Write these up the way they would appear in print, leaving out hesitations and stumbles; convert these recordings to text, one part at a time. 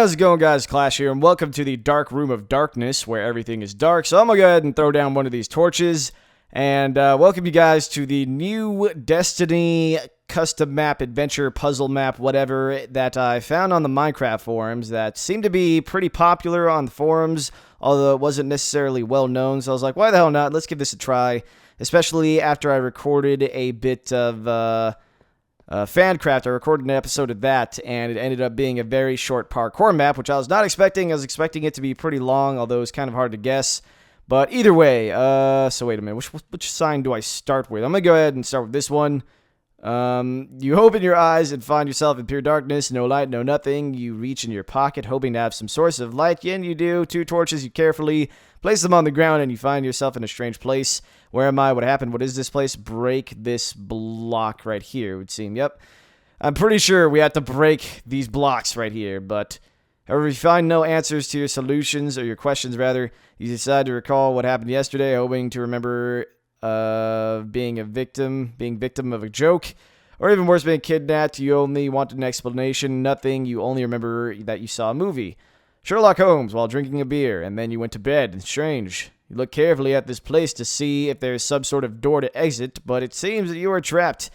How's it going, guys? Clash here, and welcome to the Dark Room of Darkness, where everything is dark. So I'm going to go ahead and throw down one of these torches, and welcome you guys to the new Destiny custom map, adventure, puzzle map, whatever, that I found on the Minecraft forums that seemed to be pretty popular on the forums, although it wasn't necessarily well known. So I was like, why the hell not? Let's give this a try, especially after I recorded a bit of Fancraft. I recorded an episode of that, and it ended up being a very short parkour map, which I was not expecting. I was expecting it to be pretty long, although it's kind of hard to guess. But either way, so wait a minute. Which sign do I start with? I'm going to go ahead and start with this one. You open your eyes and find yourself in pure darkness, no light, no nothing. You reach in your pocket, hoping to have some source of light. And you do. 2 torches, you carefully place them on the ground, and you find yourself in a strange place. Where am I? What happened? What is this place? Break this block right here, it would seem. Yep. I'm pretty sure we have to break these blocks right here, but however, if you find no answers to your solutions, or your questions rather, you decide to recall what happened yesterday, hoping to remember being victim of a joke, or even worse, being kidnapped. You only want an explanation, nothing. You only remember that you saw a movie. Sherlock Holmes while drinking a beer, and then you went to bed. Strange. You look carefully at this place to see if there's some sort of door to exit, but it seems that you are trapped.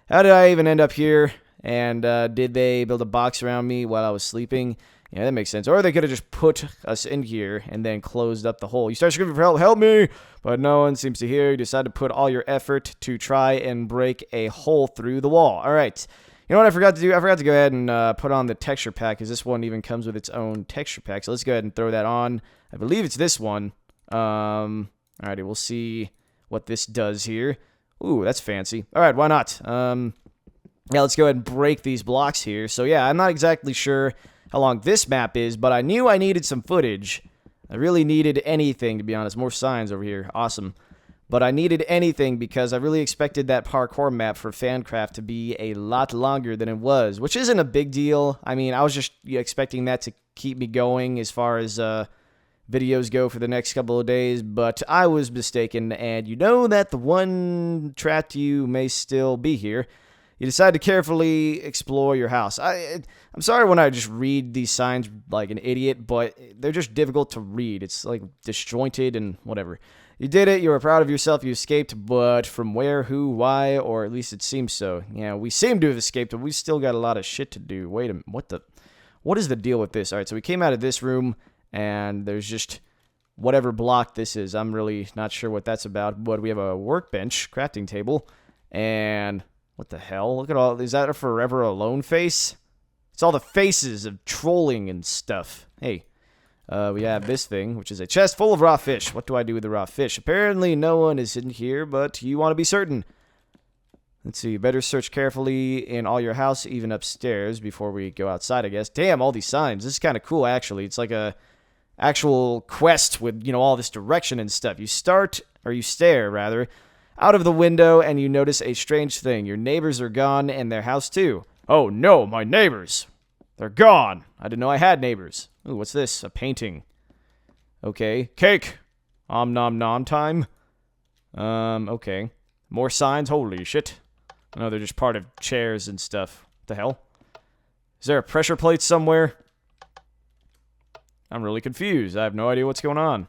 How did I even end up here? And did they build a box around me while I was sleeping? Yeah, that makes sense. Or they could have just put us in here and then closed up the hole. You start screaming for help me! But no one seems to hear. You decide to put all your effort to try and break a hole through the wall. All right. You know what I forgot to do? I forgot to go ahead and put on the texture pack, because this one even comes with its own texture pack. So let's go ahead and throw that on. I believe it's this one. Alrighty, we'll see what this does here. Ooh, that's fancy. Alright, why not? Yeah, let's go ahead and break these blocks here. So yeah, I'm not exactly sure how long this map is, but I knew I needed some footage. I really needed anything, to be honest. More signs over here. Awesome. But I needed anything because I really expected that parkour map for Fancraft to be a lot longer than it was, which isn't a big deal. I mean, I was just expecting that to keep me going as far as videos go for the next couple of days, but I was mistaken, and you know that the one trapped you may still be here. You decide to carefully explore your house. I'm sorry when I just read these signs like an idiot, but they're just difficult to read. It's like disjointed and whatever. You did it. You were proud of yourself. You escaped, but from where, who, why, or at least it seems so. Yeah, we seem to have escaped, but we still got a lot of shit to do. Wait a minute. What is the deal with this? All right, so we came out of this room, and there's just whatever block this is. I'm really not sure what that's about, but we have a workbench, crafting table, and what the hell? Look at all. Is that a Forever Alone face? It's all the faces of trolling and stuff. Hey, we have this thing, which is a chest full of raw fish. What do I do with the raw fish? Apparently no one is in here, but you want to be certain. Let's see. Better search carefully in all your house, even upstairs, before we go outside, I guess. Damn, all these signs. This is kind of cool, actually. It's like a actual quest with, you know, all this direction and stuff. You stare, rather, out of the window, and you notice a strange thing. Your neighbors are gone, and their house, too. Oh, no, my neighbors. They're gone. I didn't know I had neighbors. Ooh, what's this? A painting. Okay. Cake. Om nom nom time. Okay. More signs? Holy shit. No, they're just part of chairs and stuff. What the hell? Is there a pressure plate somewhere? I'm really confused. I have no idea what's going on.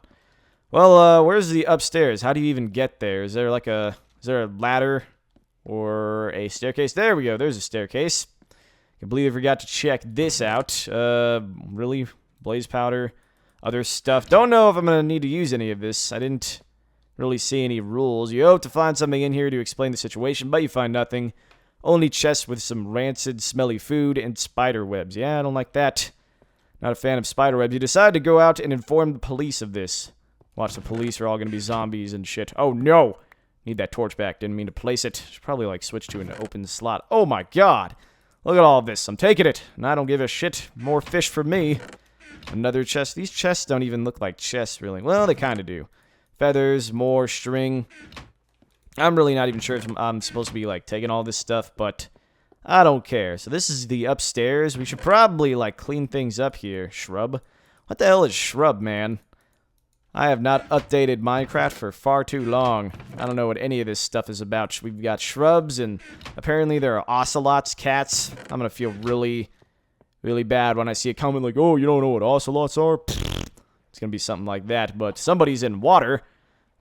Well, where's the upstairs? How do you even get there? Is there a ladder or a staircase? There we go. There's a staircase. Completely forgot to check this out. Really? Blaze powder, other stuff. Don't know if I'm going to need to use any of this. I didn't really see any rules. You hope to find something in here to explain the situation, but you find nothing. Only chests with some rancid, smelly food and spider webs. Yeah, I don't like that. Not a fan of spider webs. You decide to go out and inform the police of this. Watch, the police are all going to be zombies and shit. Oh, no. Need that torch back. Didn't mean to place it. Should probably, like, switch to an open slot. Oh, my God. Look at all of this. I'm taking it. And I don't give a shit. More fish for me. Another chest. These chests don't even look like chests, really. Well, they kind of do. Feathers, more string. I'm really not even sure if I'm supposed to be, like, taking all this stuff, but I don't care. So this is the upstairs. We should probably, like, clean things up here. Shrub. What the hell is shrub, man? I have not updated Minecraft for far too long. I don't know what any of this stuff is about. We've got shrubs, and apparently there are ocelots, cats. I'm going to feel really, really bad when I see a comment like, oh, you don't know what ocelots are? It's going to be something like that, but somebody's in water.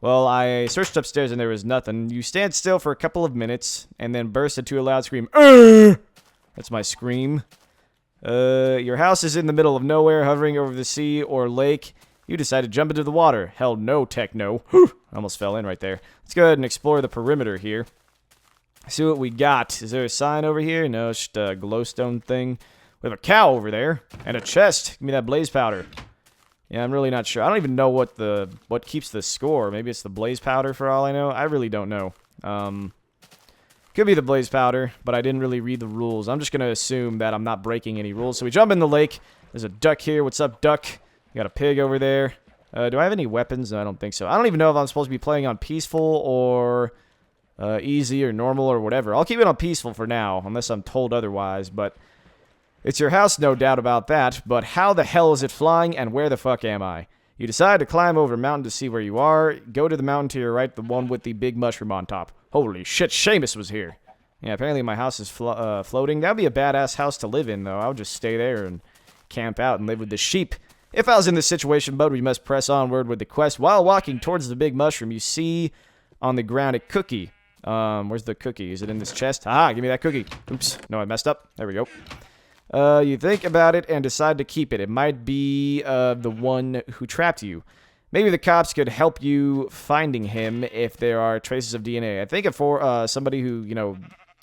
Well, I searched upstairs and there was nothing. You stand still for a couple of minutes and then burst into a loud scream. That's my scream. Your house is in the middle of nowhere, hovering over the sea or lake. You decide to jump into the water. Hell no, techno. I almost fell in right there. Let's go ahead and explore the perimeter here. See what we got. Is there a sign over here? No, it's just a glowstone thing. We have a cow over there and a chest. Give me that blaze powder. Yeah, I'm really not sure. I don't even know what keeps the score. Maybe it's the blaze powder for all I know. I really don't know. Could be the blaze powder, but I didn't really read the rules. I'm just going to assume that I'm not breaking any rules. So we jump in the lake. There's a duck here. What's up, duck? We got a pig over there. Do I have any weapons? No, I don't think so. I don't even know if I'm supposed to be playing on peaceful or easy or normal or whatever. I'll keep it on peaceful for now, unless I'm told otherwise, but... It's your house, no doubt about that, but how the hell is it flying, and where the fuck am I? You decide to climb over a mountain to see where you are. Go to the mountain to your right, the one with the big mushroom on top. Holy shit, Seamus was here. Yeah, apparently my house is floating. That would be a badass house to live in, though. I would just stay there and camp out and live with the sheep. If I was in this situation, bud, we must press onward with the quest. While walking towards the big mushroom, you see on the ground a cookie. Where's the cookie? Is it in this chest? Ah, give me that cookie. Oops, no, I messed up. There we go. You think about it and decide to keep it. It might be the one who trapped you. Maybe the cops could help you finding him if there are traces of DNA. I think if for somebody who, you know,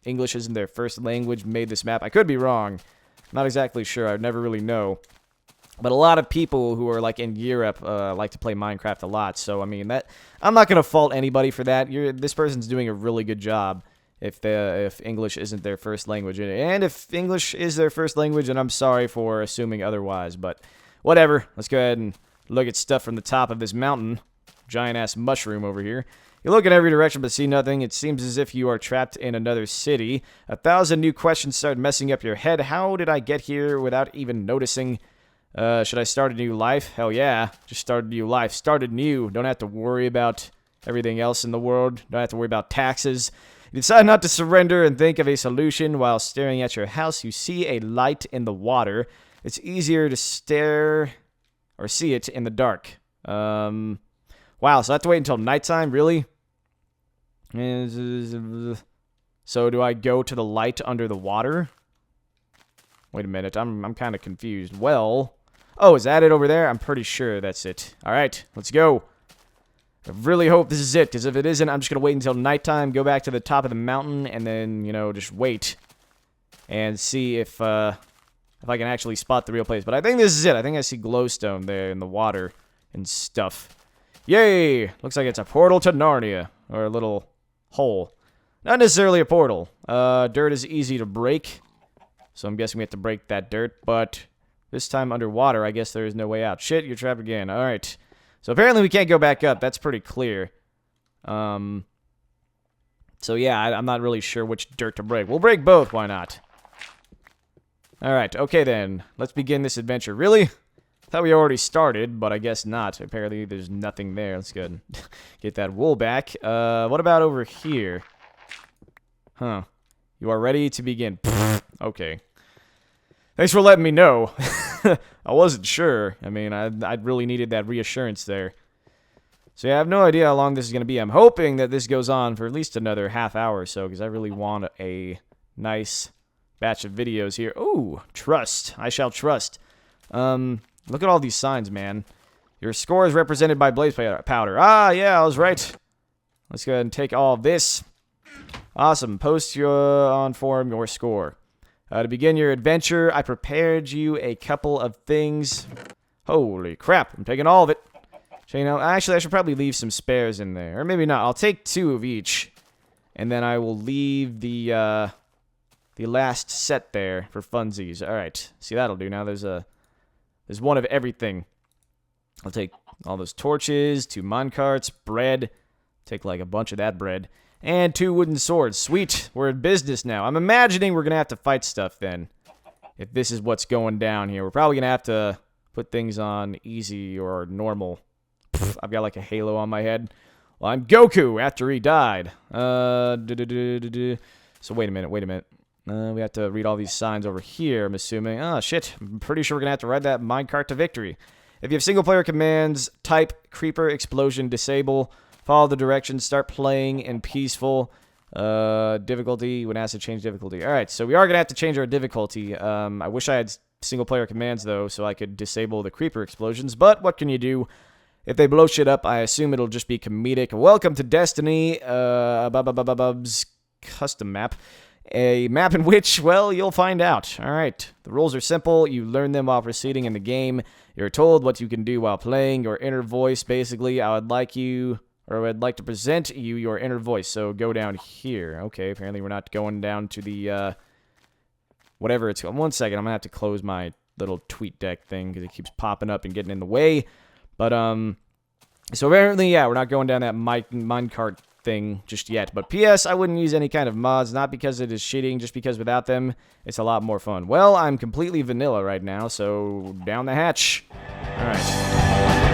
English isn't their first language made this map. I could be wrong. Not exactly sure. I'd never really know. But a lot of people who are, like, in Europe like to play Minecraft a lot. So, I mean, I'm not going to fault anybody for that. This person's doing a really good job. If English isn't their first language. And if English is their first language, and I'm sorry for assuming otherwise, but whatever. Let's go ahead and look at stuff from the top of this mountain. Giant-ass mushroom over here. You look in every direction but see nothing. It seems as if you are trapped in another city. 1,000 new questions start messing up your head. How did I get here without even noticing? Should I start a new life? Hell yeah. Just start a new life. Started new. Don't have to worry about everything else in the world. Don't have to worry about taxes. You decide not to surrender and think of a solution. While staring at your house, you see a light in the water. It's easier to stare or see it in the dark. Wow, so I have to wait until nighttime? Really? So do I go to the light under the water? Wait a minute, I'm kind of confused. Well, oh, is that it over there? I'm pretty sure that's it. All right, let's go. I really hope this is it, because if it isn't, I'm just going to wait until nighttime, go back to the top of the mountain, and then, you know, just wait and see if I can actually spot the real place. But I think this is it. I think I see glowstone there in the water and stuff. Yay! Looks like it's a portal to Narnia, or a little hole. Not necessarily a portal. Dirt is easy to break, so I'm guessing we have to break that dirt, but this time underwater, I guess there is no way out. Shit, you're trapped again. All right. So apparently we can't go back up. That's pretty clear. So yeah, I'm not really sure which dirt to break. We'll break both. Why not? Alright, okay then. Let's begin this adventure. Really? Thought we already started, but I guess not. Apparently there's nothing there. Let's go ahead and get that wool back. What about over here? Huh. You are ready to begin. Okay. Thanks for letting me know. I wasn't sure. I mean, I really needed that reassurance there. So yeah, I have no idea how long this is going to be. I'm hoping that this goes on for at least another half hour or so, because I really want a nice batch of videos here. Ooh, trust. I shall trust. Look at all these signs, man. Your score is represented by blaze powder. Ah, yeah, I was right. Let's go ahead and take all of this. Awesome. Post on forum your score. To begin your adventure, I prepared you a couple of things. Holy crap, I'm taking all of it. So, you know, actually, I should probably leave some spares in there. Or maybe not. I'll take 2 of each. And then I will leave the last set there for funsies. Alright, see, that'll do. Now there's one of everything. I'll take all those torches, 2 minecarts, bread. Take, like, a bunch of that bread. And 2 wooden swords. Sweet. We're in business now. I'm imagining we're going to have to fight stuff then. If this is what's going down here. We're probably going to have to put things on easy or normal. Pfft, I've got like a halo on my head. Well, I'm Goku after he died. So wait a minute. We have to read all these signs over here, I'm assuming. Oh, shit. I'm pretty sure we're going to have to ride that minecart to victory. If you have single-player commands, type creeper explosion disable. Follow the directions. Start playing in peaceful. Difficulty. When asked to change difficulty. Alright, so we are going to have to change our difficulty. I wish I had single-player commands, though, so I could disable the creeper explosions. But what can you do? If they blow shit up, I assume it'll just be comedic. Welcome to Destiny. Bub's custom map. A map in which, well, you'll find out. Alright, the rules are simple. You learn them while proceeding in the game. You're told what you can do while playing. Your inner voice, basically, I'd like to present you your inner voice. So go down here. Okay, apparently we're not going down to the, whatever it's called. 1 second, I'm gonna have to close my little tweet deck thing because it keeps popping up and getting in the way. But, so apparently, yeah, we're not going down that minecart thing just yet. But P.S., I wouldn't use any kind of mods, not because it is cheating, just because without them, it's a lot more fun. Well, I'm completely vanilla right now, so down the hatch. Alright.